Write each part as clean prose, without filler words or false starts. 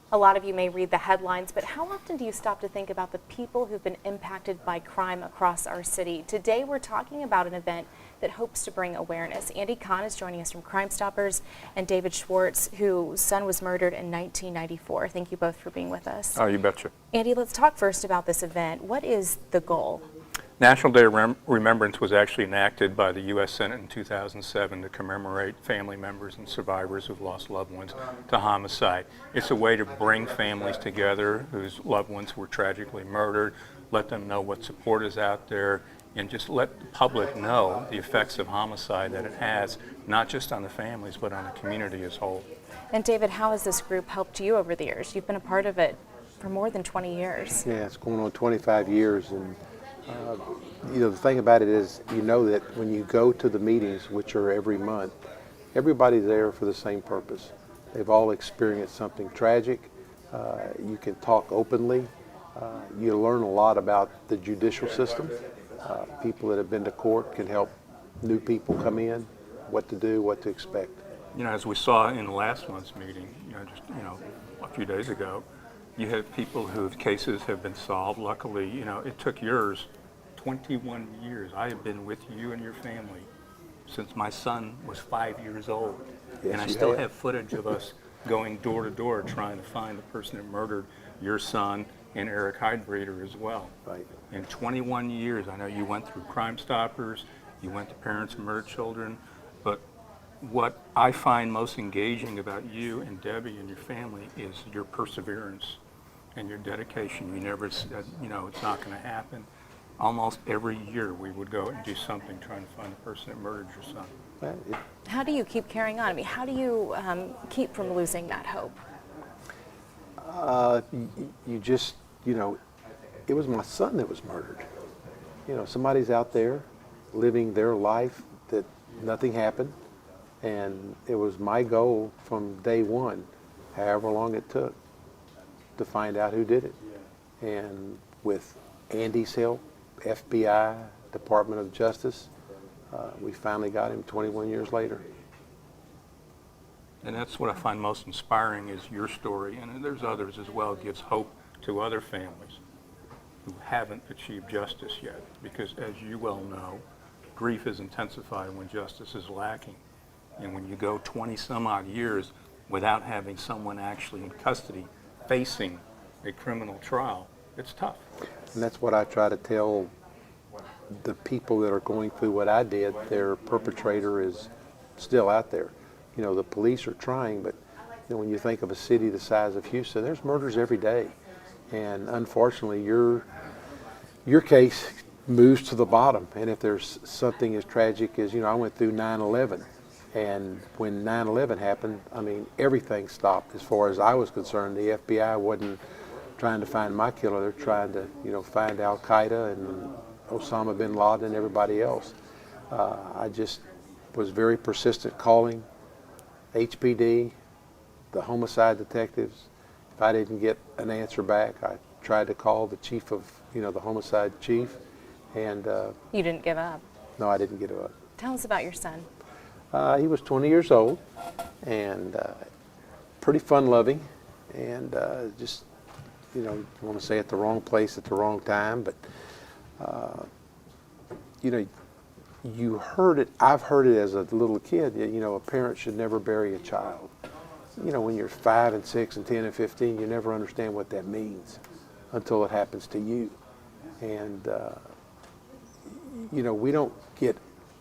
A lot of you may read the headlines, but how often do you stop to think about the people who've been impacted by crime across our city? Today we're talking about an event that hopes to bring awareness. Andy Kahn is joining us from Crime Stoppers, and David Schwartz, whose son was murdered in 1994. Thank you both for being with us. Oh, you betcha. Andy, let's talk first about this event. What is the goal? National Day of Remembrance was actually enacted by the U.S. Senate in 2007 to commemorate family members and survivors who've lost loved ones to homicide. It's a way to bring families together whose loved ones were tragically murdered, let them know what support is out there, and just let the public know the effects of homicide that it has, not just on the families, but on the community as a whole. And David, how has this group helped you over the years? You've been a part of it for more than 20 years. Yeah, it's going on 25 years. And the thing about it is, that when you go to the meetings, which are every month, everybody's there for the same purpose. They've all experienced something tragic. You can talk openly. You learn a lot about the judicial system. People that have been to court can help new people come in, what to do, what to expect. As we saw in last month's meeting, a few days ago, you have people whose cases have been solved. Luckily, it took yours 21 years. I have been with you and your family since my son was 5 years old. Yes, and I still have footage of us going door to door trying to find the person that murdered your son and Eric Heidbreder as well. Right. In 21 years, I know you went through Crime Stoppers, you went to Parents of Murdered Children, but what I find most engaging about you and Debbie and your family is your perseverance and your dedication. You never said, it's not going to happen. Almost every year we would go and do something trying to find the person that murdered your son. How do you keep carrying on? I mean, how do you keep from losing that hope? You just, it was my son that was murdered. Somebody's out there living their life that nothing happened. And it was my goal from day one, however long it took, to find out who did it. And with Andy's help, FBI, Department of Justice, we finally got him 21 years later. And that's what I find most inspiring is your story, and there's others as well. It gives hope to other families who haven't achieved justice yet, because as you well know, grief is intensified when justice is lacking. And when you go 20 some odd years without having someone actually in custody facing a criminal trial, it's tough. And that's what I try to tell the people that are going through what I did. Their perpetrator is still out there. The police are trying, but when you think of a city the size of Houston, there's murders every day. And unfortunately, your case moves to the bottom. And if there's something as tragic as, I went through 9/11. And when 9/11 happened, everything stopped as far as I was concerned. The FBI wasn't trying to find my killer. They're trying to, find Al-Qaeda and Osama bin Laden and everybody else. I just was very persistent calling HPD, the homicide detectives. If I didn't get an answer back, I tried to call the chief of, the homicide chief. And you didn't give up? No, I didn't give up. Tell us about your son. He was 20 years old and pretty fun-loving, and just, you want to say at the wrong place at the wrong time, but, you heard it, I've heard it as a little kid, a parent should never bury a child. When you're 5 and 6 and 10 and 15, you never understand what that means until it happens to you. And,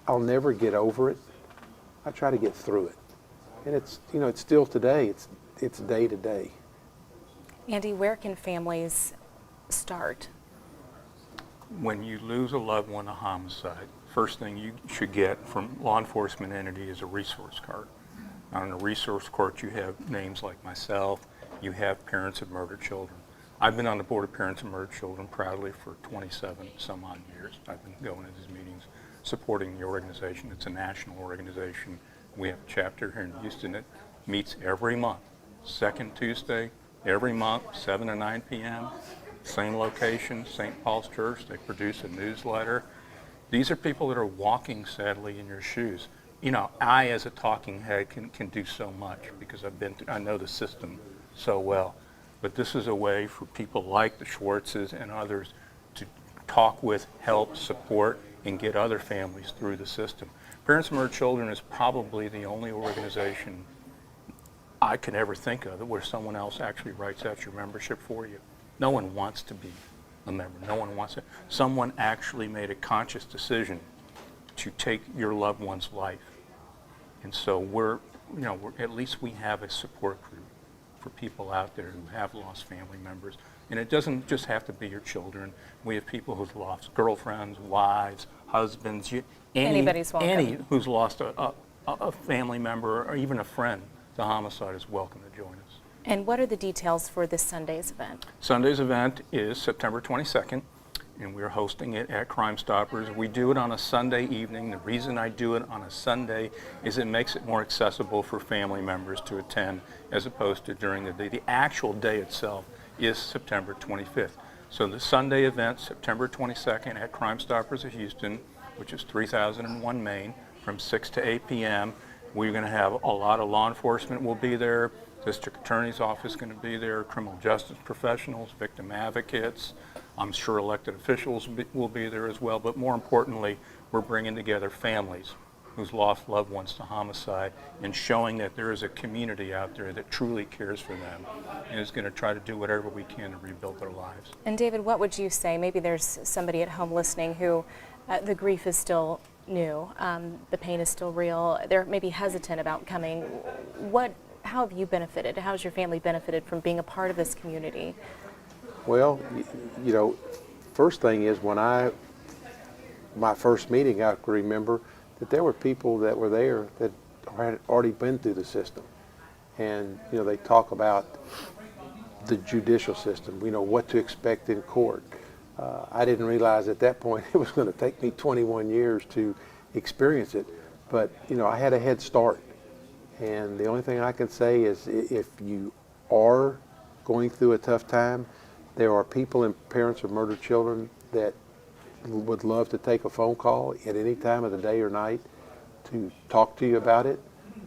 I'll never get over it. I try to get through it. And it's still today, it's day to day. Andy, where can families start? When you lose a loved one to homicide, first thing you should get from law enforcement entity is a resource card. On the resource card, you have names like myself, you have Parents of Murdered Children. I've been on the board of Parents of Murdered Children proudly for 27 some odd years. I've been going to these meetings, supporting the organization. It's a national organization. We have a chapter here in Houston that meets every month, second Tuesday, every month, 7 to 9 p.m., same location, St. Paul's Church. They produce a newsletter. These are people that are walking, sadly, in your shoes. I, as a talking head, can do so much because I know the system so well. But this is a way for people like the Schwartzes and others to talk with, help, support, and get other families through the system. Parents of Murdered Children is probably the only organization I can ever think of where someone else actually writes out your membership for you. No one wants to be a member. No one wants it. Someone actually made a conscious decision to take your loved one's life. And so at least we have a support group for people out there who have lost family members. And it doesn't just have to be your children. We have people who've lost girlfriends, wives, husbands, Anybody's welcome. any who's lost a family member or even a friend to homicide is welcome to join us. And what are the details for this Sunday's event? Sunday's event is September 22nd, and we're hosting it at Crime Stoppers. We do it on a Sunday evening. The reason I do it on a Sunday is it makes it more accessible for family members to attend as opposed to during the day. The actual day itself is September 25th. So the Sunday event, September 22nd at Crime Stoppers of Houston, which is 3001 Main, from 6 to 8 p.m. We're going to have a lot of law enforcement will be there. District Attorney's Office is going to be there, criminal justice professionals, victim advocates. I'm sure elected officials will be there as well. But more importantly, we're bringing together families who's lost loved ones to homicide and showing that there is a community out there that truly cares for them and is going to try to do whatever we can to rebuild their lives. And David, what would you say? Maybe there's somebody at home listening who the grief is still new, the pain is still real, they're maybe hesitant about coming. How have you benefited? How has your family benefited from being a part of this community? Well, first thing is my first meeting, I can remember that there were people that were there that had already been through the system. And, they talk about the judicial system, what to expect in court. I didn't realize at that point it was going to take me 21 years to experience it. But, I had a head start. And the only thing I can say is if you are going through a tough time, there are people and parents of murdered children that would love to take a phone call at any time of the day or night to talk to you about it.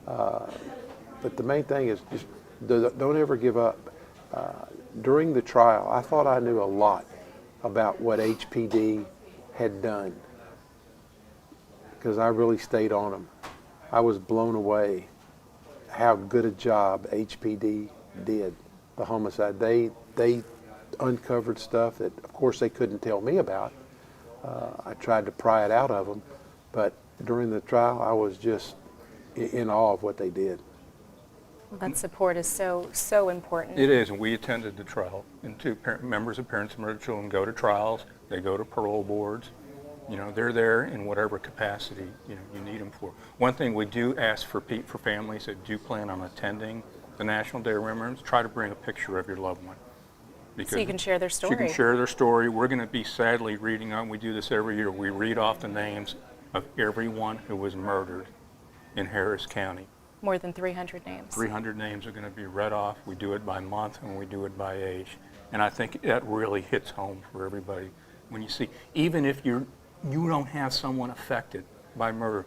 But the main thing is just don't ever give up. During the trial, I thought I knew a lot about what HPD had done because I really stayed on them. I was blown away how good a job HPD did, the homicide. They uncovered stuff that, of course, they couldn't tell me about. I tried to pry it out of them, but during the trial, I was just in awe of what they did. That support is so important. It is, and we attended the trial. And members of Parents of Murdered Children go to trials. They go to parole boards. They're there in whatever capacity you need them for. One thing we do ask for families that do plan on attending the National Day of Remembrance, try to bring a picture of your loved one. So you can share their story. You can share their story. We're going to be sadly reading on. We do this every year. We read off the names of everyone who was murdered in Harris County. More than 300 names. 300 names are going to be read off. We do it by month and we do it by age. And I think that really hits home for everybody when you see, even if you don't have someone affected by murder,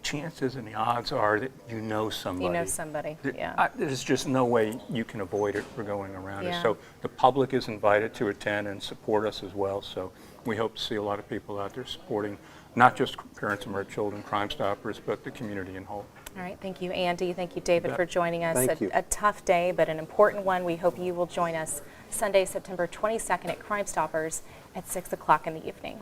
chances and the odds are that you know somebody. You know somebody, yeah. There's just no way you can avoid it for going around Yeah. it. So the public is invited to attend and support us as well. So we hope to see a lot of people out there supporting not just Parents of Murdered Children, Crime Stoppers, but the community in whole. All right, thank you, Andy. Thank you, David, for joining us. Thank you. A tough day, but an important one. We hope you will join us Sunday, September 22nd at Crime Stoppers at 6 o'clock in the evening.